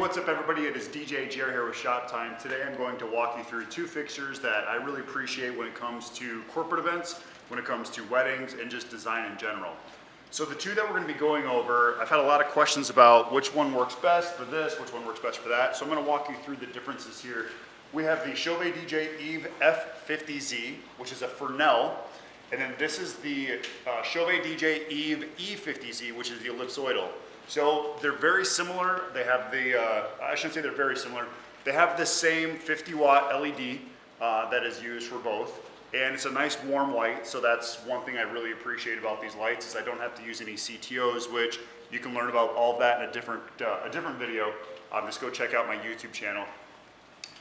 what's up everybody? It is DJ Jer here with Shop Time. Today I'm going to walk you through two fixtures that I really appreciate when it comes to corporate events, when it comes to weddings, and just design in general. So the two that we're going to be going over, I've had a lot of questions about which one works best for this, which one works best for that. So I'm going to walk you through the differences here. We have the Chauvet DJ EVE E50z, which is a Fresnel. And then this is the Chauvet DJ EVE E50z, which is the ellipsoidal. So they're very similar. They have the, I shouldn't say they're very similar. They have the same 50-watt LED that is used for both. And it's a nice warm white, so that's one thing I really appreciate about these lights is I don't have to use any CTOs, which you can learn about all of that in a different video. Just go check out my YouTube channel.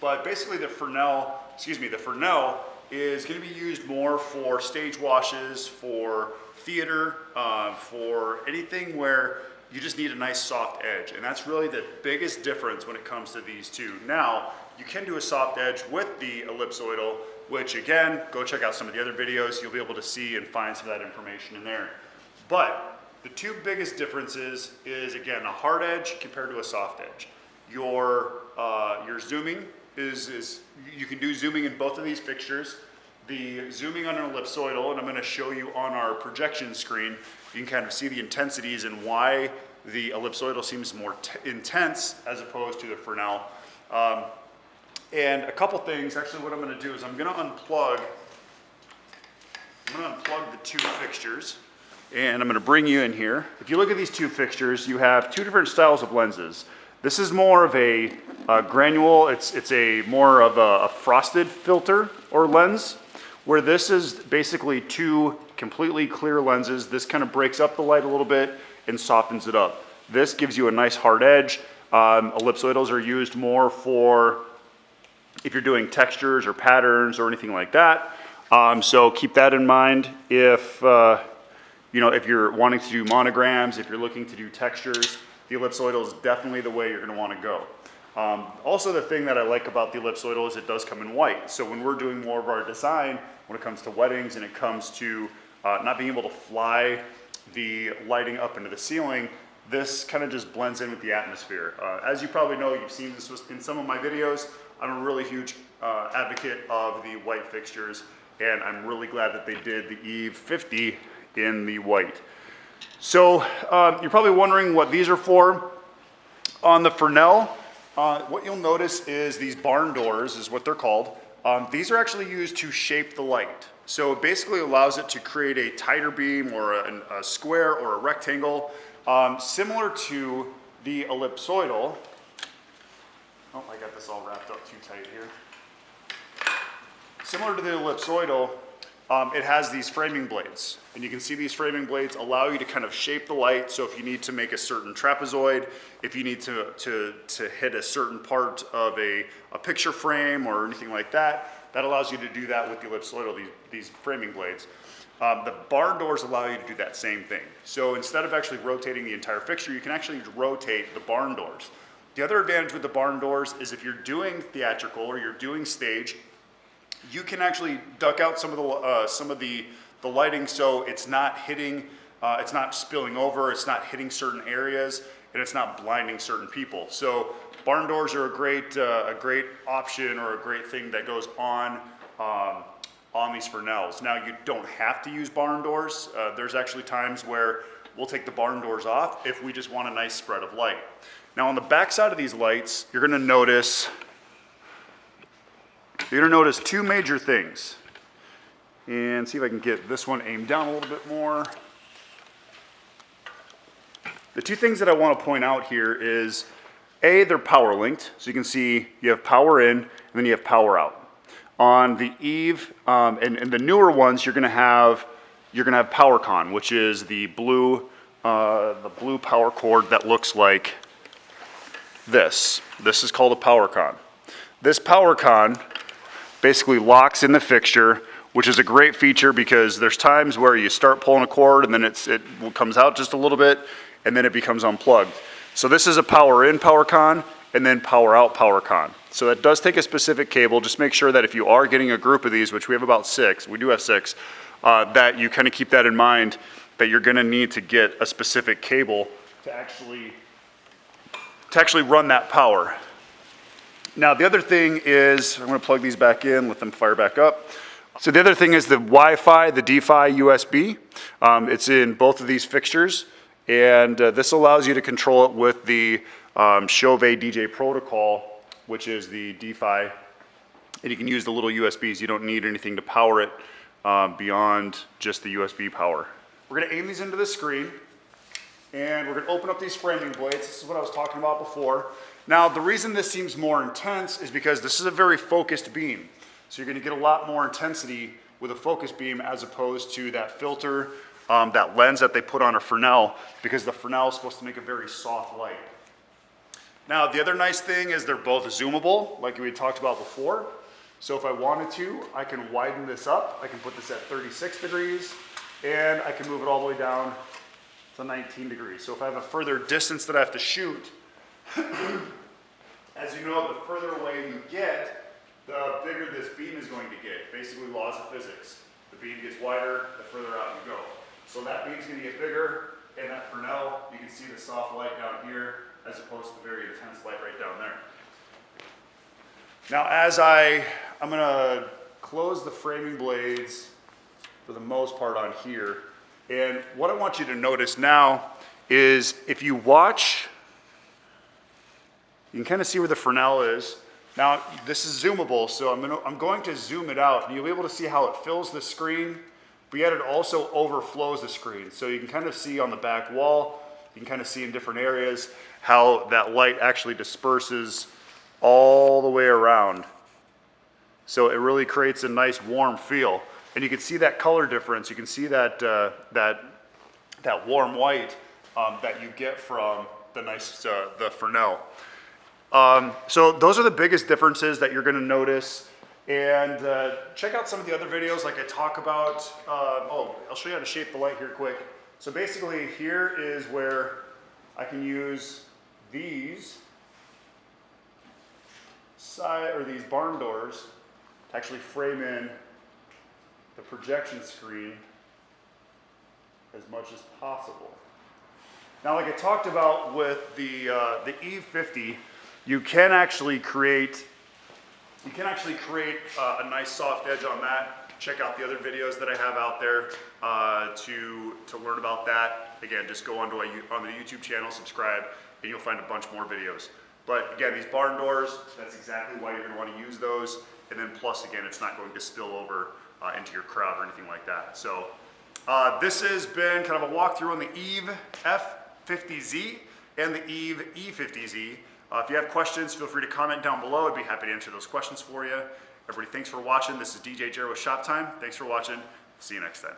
But basically the Fresnel is going to be used more for stage washes, for theater, for anything where you just need a nice soft edge. And that's really the biggest difference when it comes to these two. Now, you can do a soft edge with the ellipsoidal, which again, go check out some of the other videos. You'll be able to see and find some of that information in there. But the two biggest differences is, again, a hard edge compared to a soft edge. Your zooming is you can do zooming in both of these fixtures. The zooming on an ellipsoidal, and I'm going to show you on our projection screen, you can kind of see the intensities and why the ellipsoidal seems more intense as opposed to the Fresnel. And a couple things, actually what I'm going to do is I'm going to unplug the two fixtures, and I'm going to bring you in here. If you look at these two fixtures, you have two different styles of lenses. This is more of a granule, it's a more of a frosted filter or lens, where this is basically two completely clear lenses. This kind of breaks up the light a little bit and softens it up. This gives you a nice hard edge. Ellipsoidals are used more for if you're doing textures or patterns or anything like that. So keep that in mind if if you're wanting to do monograms, if you're looking to do textures, the ellipsoidal is definitely the way you're going to want to go. Also, the thing that I like about the ellipsoidal is it does come in white. So when we're doing more of our design, when it comes to weddings and it comes to not being able to fly the lighting up into the ceiling, this kind of just blends in with the atmosphere. As you probably know, you've seen this in some of my videos, I'm a really huge advocate of the white fixtures, and I'm really glad that they did the EVE 50 in the white. So you're probably wondering what these are for. On the Fresnel, what you'll notice is these barn doors is what they're called. These are actually used to shape the light. So it basically allows it to create a tighter beam or a square or a rectangle, similar to the ellipsoidal. Oh, I got this all wrapped up too tight here. Similar to the ellipsoidal, it has these framing blades. And you can see these framing blades allow you to kind of shape the light. So if you need to make a certain trapezoid, if you need to hit a certain part of a picture frame or anything like that, that allows you to do that with the ellipsoidal, these framing blades. The barn doors allow you to do that same thing. So instead of actually rotating the entire fixture, you can actually rotate the barn doors. The other advantage with the barn doors is if you're doing theatrical or you're doing stage, you can actually duck out some of the lighting so it's not hitting, it's not spilling over, it's not hitting certain areas, and it's not blinding certain people. So barn doors are a great option or a great thing that goes on these Fresnels. Now you don't have to use barn doors. There's actually times where we'll take the barn doors off if we just want a nice spread of light. Now on the back side of these lights, you're going to notice two major things. And see if I can get this one aimed down a little bit more. The two things that I want to point out here is, A, they're power linked. So you can see you have power in and then you have power out. On the EVE and the newer ones, you're going to have PowerCon, which is the blue power cord that looks like this. This is called a PowerCon. This PowerCon basically locks in the fixture, which is a great feature because there's times where you start pulling a cord and then it comes out just a little bit and then it becomes unplugged. So this is a power in PowerCon and then power out PowerCon. So that does take a specific cable. Just make sure that if you are getting a group of these, which we have about 6, we do have 6, that you kind of keep that in mind, that you're going to need to get a specific cable to actually to actually run that power. Now the other thing is, I'm going to plug these back in, let them fire back up. So the other thing is the Wi-Fi, the DeFi USB. It's in both of these fixtures, and this allows you to control it with the Chauvet DJ protocol, which is the DeFi, and you can use the little USBs. You don't need anything to power it beyond just the USB power. We're going to aim these into the screen, and we're going to open up these framing blades. This is what I was talking about before. Now, the reason this seems more intense is because this is a very focused beam. So you're going to get a lot more intensity with a focus beam as opposed to that filter, that lens that they put on a Fresnel, because the Fresnel is supposed to make a very soft light. Now, the other nice thing is they're both zoomable, like we talked about before. So if I wanted to, I can widen this up. I can put this at 36 degrees, and I can move it all the way down to 19 degrees. So if I have a further distance that I have to shoot, as you know, the further away you get, the bigger this beam is going to get. Basically, laws of physics. The beam gets wider, the further out you go. So that beam's going to get bigger, and that Fresnel, you can see the soft light down here, as opposed to the very intense light right down there. Now, as I'm going to close the framing blades for the most part on here, and what I want you to notice now is if you watch, you can kind of see where the Fresnel is. Now, this is zoomable, so I'm going to zoom it out, and you'll be able to see how it fills the screen, but yet it also overflows the screen. So you can kind of see on the back wall, you can kind of see in different areas how that light actually disperses all the way around. So it really creates a nice warm feel. And you can see that color difference. You can see that, that warm white that you get from the the Fresnel. So those are the biggest differences that you're going to notice. And check out some of the other videos like I talk about. I'll show you how to shape the light here quick. So basically here is where I can use these these barn doors to actually frame in the projection screen as much as possible. Now, like I talked about with the E50, you can actually create a nice soft edge on that. Check out the other videos that I have out there to learn about that. Again, just go on the YouTube channel, subscribe, and you'll find a bunch more videos. But again, these barn doors, that's exactly why you're going to want to use those. And then plus, again, it's not going to spill over into your crowd or anything like that. So this has been kind of a walkthrough on the EVE F50z and the EVE E50z. If you have questions, feel free to comment down below. I'd be happy to answer those questions for you. Everybody, thanks for watching. This is DJ Jer with Shop Time. Thanks for watching. See you next time.